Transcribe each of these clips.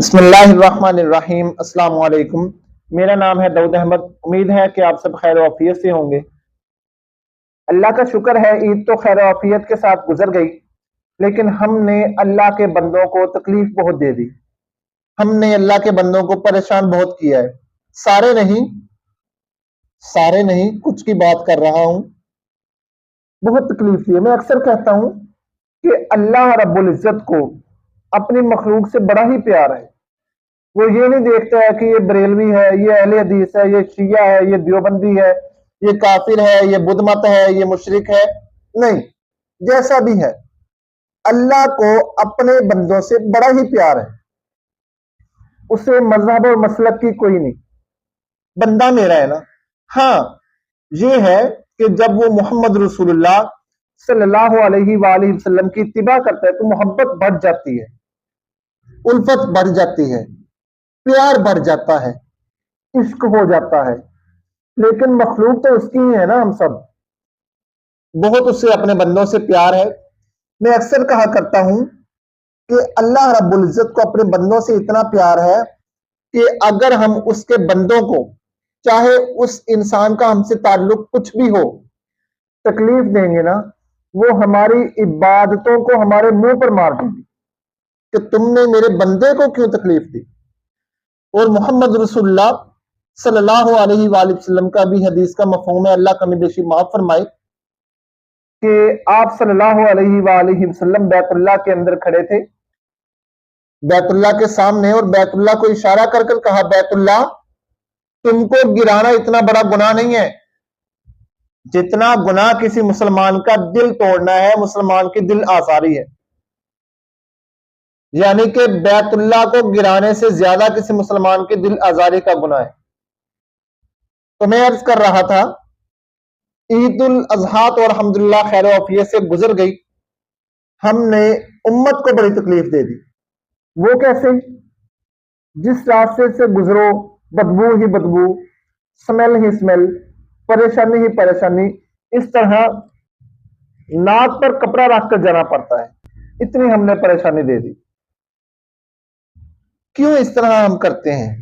بسم اللہ الرحمن الرحیم۔ السلام علیکم، میرا نام ہے داؤد احمد۔ امید ہے کہ آپ سب خیر و عافیت سے ہوں گے۔ اللہ کا شکر ہے، عید تو خیر و عافیت کے ساتھ گزر گئی، لیکن ہم نے اللہ کے بندوں کو تکلیف بہت دے دی۔ ہم نے اللہ کے بندوں کو پریشان بہت کیا ہے۔ سارے نہیں کچھ کی بات کر رہا ہوں۔ بہت تکلیف دی ہے۔ میں اکثر کہتا ہوں کہ اللہ رب العزت کو اپنی مخلوق سے بڑا ہی پیار ہے۔ وہ یہ نہیں دیکھتا ہے کہ یہ بریلوی ہے، یہ اہل حدیث ہے، یہ شیعہ ہے، یہ دیوبندی ہے، یہ کافر ہے، یہ بدھ مت ہے، یہ مشرک ہے۔ نہیں، جیسا بھی ہے، اللہ کو اپنے بندوں سے بڑا ہی پیار ہے۔ اسے مذہب اور مسلک کی کوئی نہیں، بندہ میرا ہے نا۔ ہاں، یہ ہے کہ جب وہ محمد رسول اللہ صلی اللہ علیہ وآلہ وسلم کی اتباع کرتا ہے تو محبت بڑھ جاتی ہے، الفت بڑھ جاتی ہے، پیار بڑھ جاتا ہے، عشق ہو جاتا ہے۔ لیکن مخلوق تو اس کی ہی ہے نا، ہم سب بہت اس سے اپنے بندوں سے پیار ہے۔ میں اکثر کہا کرتا ہوں کہ اللہ رب العزت کو اپنے بندوں سے اتنا پیار ہے کہ اگر ہم اس کے بندوں کو، چاہے اس انسان کا ہم سے تعلق کچھ بھی ہو، تکلیف دیں گے نا، وہ ہماری عبادتوں کو ہمارے منہ پر مار دیں گے کہ تم نے میرے بندے کو کیوں تکلیف دی۔ اور محمد رسول اللہ صلی اللہ علیہ وآلہ وسلم کا بھی حدیث کا مفہوم ہے، اللہ کمی بیشی معاف فرمائے، کہ آپ صلی اللہ علیہ وآلہ وسلم بیت اللہ کے اندر کھڑے تھے، بیت اللہ کے سامنے، اور بیت اللہ کو اشارہ کر کر کہا، بیت اللہ، تم کو گرانا اتنا بڑا گناہ نہیں ہے جتنا گناہ کسی مسلمان کا دل توڑنا ہے، مسلمان کی دل آزاری ہے۔ یعنی کہ بیت اللہ کو گرانے سے زیادہ کسی مسلمان کی دل آزاری کا گناہ ہے۔ تو میں عرض کر رہا تھا، عید الاضحیٰ تو الحمدللہ خیر و عافیت سے گزر گئی۔ ہم نے امت کو بڑی تکلیف دے دی۔ وہ کیسے؟ جس راستے سے گزرو بدبو ہی بدبو، سمیل ہی سمیل، پریشانی ہی پریشانی، اس طرح ناک پر کپڑا رکھ کر جانا پڑتا ہے، اتنی ہم نے پریشانی دے دی۔ کیوں اس طرح ہم کرتے ہیں؟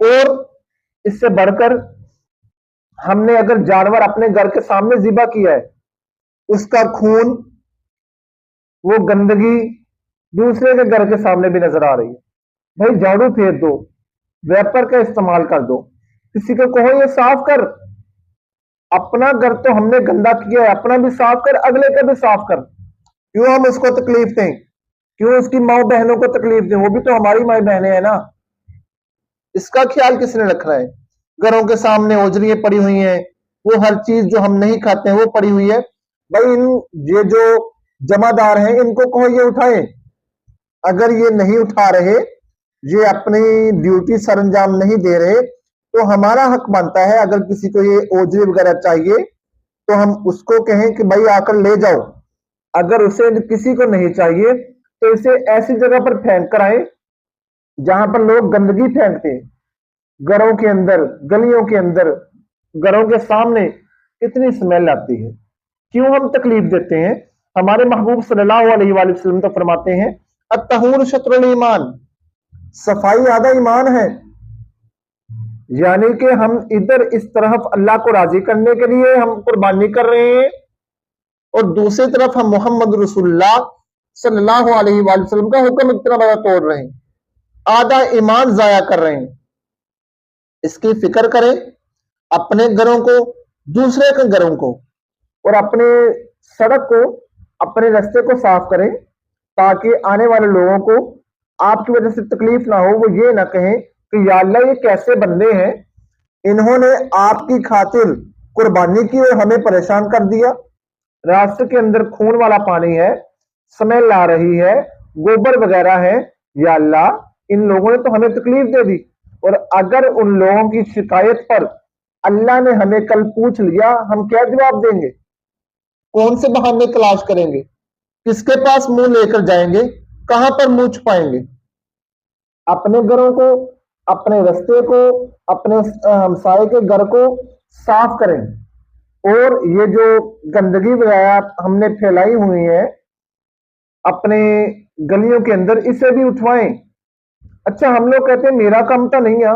اور اس سے بڑھ کر ہم نے اگر جانور اپنے گھر کے سامنے ذبح کیا ہے، اس کا خون، وہ گندگی دوسرے کے گھر کے سامنے بھی نظر آ رہی ہے، بھائی جھاڑو پھیر دو، ویپر کا استعمال کر دو، کسی کو کہو یہ صاف کر۔ اپنا گھر تو ہم نے گندا کیا ہے، اپنا بھی صاف کر، اگلے کا بھی صاف کر۔ کیوں ہم اس کو تکلیف دیں؟ کیوں اس کی ماں بہنوں کو تکلیف دیں؟ وہ بھی تو ہماری ماں بہنیں ہیں نا۔ اس کا خیال کس نے رکھنا ہے؟ گھروں کے سامنے اوجریاں پڑی ہوئی ہیں، وہ ہر چیز جو ہم نہیں کھاتے ہیں وہ پڑی ہوئی ہے۔ بھائی یہ جو جمع دار ہیں ان کو کہو یہ اٹھائیں۔ اگر یہ نہیں اٹھا رہے، یہ اپنی ڈیوٹی سر انجام نہیں دے رہے، تو ہمارا حق بنتا ہے، اگر کسی کو یہ اوجری وغیرہ چاہیے تو ہم اس کو کہیں کہ بھائی آ کر لے جاؤ۔ اگر اسے کسی کو نہیں چاہیے تو اسے ایسی جگہ پر پھینک کر آئیں جہاں پر لوگ گندگی پھینکتے ہیں، گھروں کے اندر، گلیوں کے اندر، گھروں کے سامنے اتنی سمیل آتی ہے۔ کیوں ہم تکلیف دیتے ہیں؟ ہمارے محبوب صلی اللہ علیہ وآلہ وسلم تو فرماتے ہیں، الطہور شطر الایمان، صفائی آدھا ایمان ہے۔ یعنی کہ ہم ادھر اس طرف اللہ کو راضی کرنے کے لیے ہم قربانی کر رہے ہیں، اور دوسری طرف ہم محمد رسول اللہ صلی اللہ علیہ وآلہ وسلم کا حکم اتنا بڑا توڑ رہے ہیں، آدھا ایمان ضائع کر رہے ہیں۔ اس کی فکر کریں، اپنے گھروں کو، دوسرے کے گھروں کو، اور اپنے سڑک کو، اپنے رستے کو صاف کریں، تاکہ آنے والے لوگوں کو آپ کی وجہ سے تکلیف نہ ہو۔ وہ یہ نہ کہیں کہ یا اللہ یہ کیسے بندے ہیں، انہوں نے آپ کی خاطر قربانی کی اور ہمیں پریشان کر دیا۔ راستے کے اندر خون والا پانی ہے، سمیل آ رہی ہے، گوبر وغیرہ ہے، یا اللہ ان لوگوں نے تو ہمیں تکلیف دے دی۔ اور اگر ان لوگوں کی شکایت پر اللہ نے ہمیں کل پوچھ لیا، ہم کیا جواب دیں گے؟ کون سے بہانے تلاش کریں گے؟ کس کے پاس منہ لے کر جائیں گے؟ کہاں پر منہ چھپائیں گے؟ اپنے گھروں کو، اپنے رستے کو، اپنے ہمسائے کے گھر کو صاف کریں، اور یہ جو گندگی وغیرہ ہم نے پھیلائی ہوئی ہے اپنے گلیوں کے اندر، اسے بھی اٹھوائیں۔ اچھا ہم لوگ کہتے ہیں میرا کام تو نہیں ہے،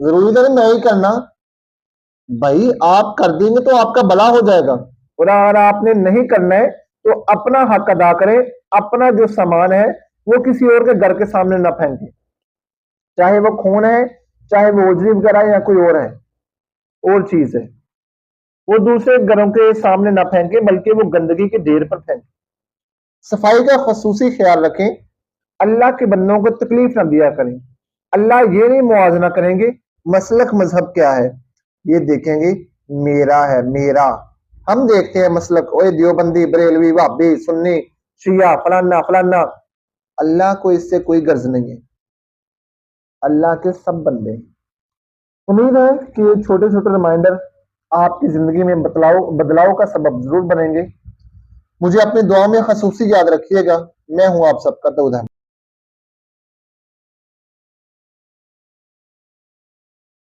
ضروری تو نہیں میں ہی کرنا، بھائی آپ کر دیں گے تو آپ کا بھلا ہو جائے گا، اور اگر آپ نے نہیں کرنا ہے تو اپنا حق ادا کریں، اپنا جو سامان ہے وہ کسی اور کے گھر کے سامنے نہ پھینکیں، چاہے وہ خون ہے، چاہے وہ اوجری وغیرہ ہے یا کوئی اور ہے، اور چیز ہے، وہ دوسرے گھروں کے سامنے نہ پھینکیں بلکہ وہ گندگی کے ڈھیر پر پھینکیں۔ صفائی کا خصوصی خیال رکھیں، اللہ کے بندوں کو تکلیف نہ دیا کریں، اللہ یہ نہیں موازنہ کریں گے مسلک مذہب کیا ہے، یہ دیکھیں گے میرا ہے، میرا۔ ہم دیکھتے ہیں مسلک، اوے دیوبندی، بریلوی، وہابی، سنی، شیعہ، فلانا فلانا، اللہ کو اس سے کوئی غرض نہیں ہے، اللہ کے سب بندے۔ امید ہے کہ یہ چھوٹے چھوٹے ریمائنڈر آپ کی زندگی میں بدلاؤ کا سبب ضرور بنیں گے۔ مجھے اپنی دعا میں خصوصی یاد رکھیے گا۔ میں ہوں آپ سب کا داؤد احمد۔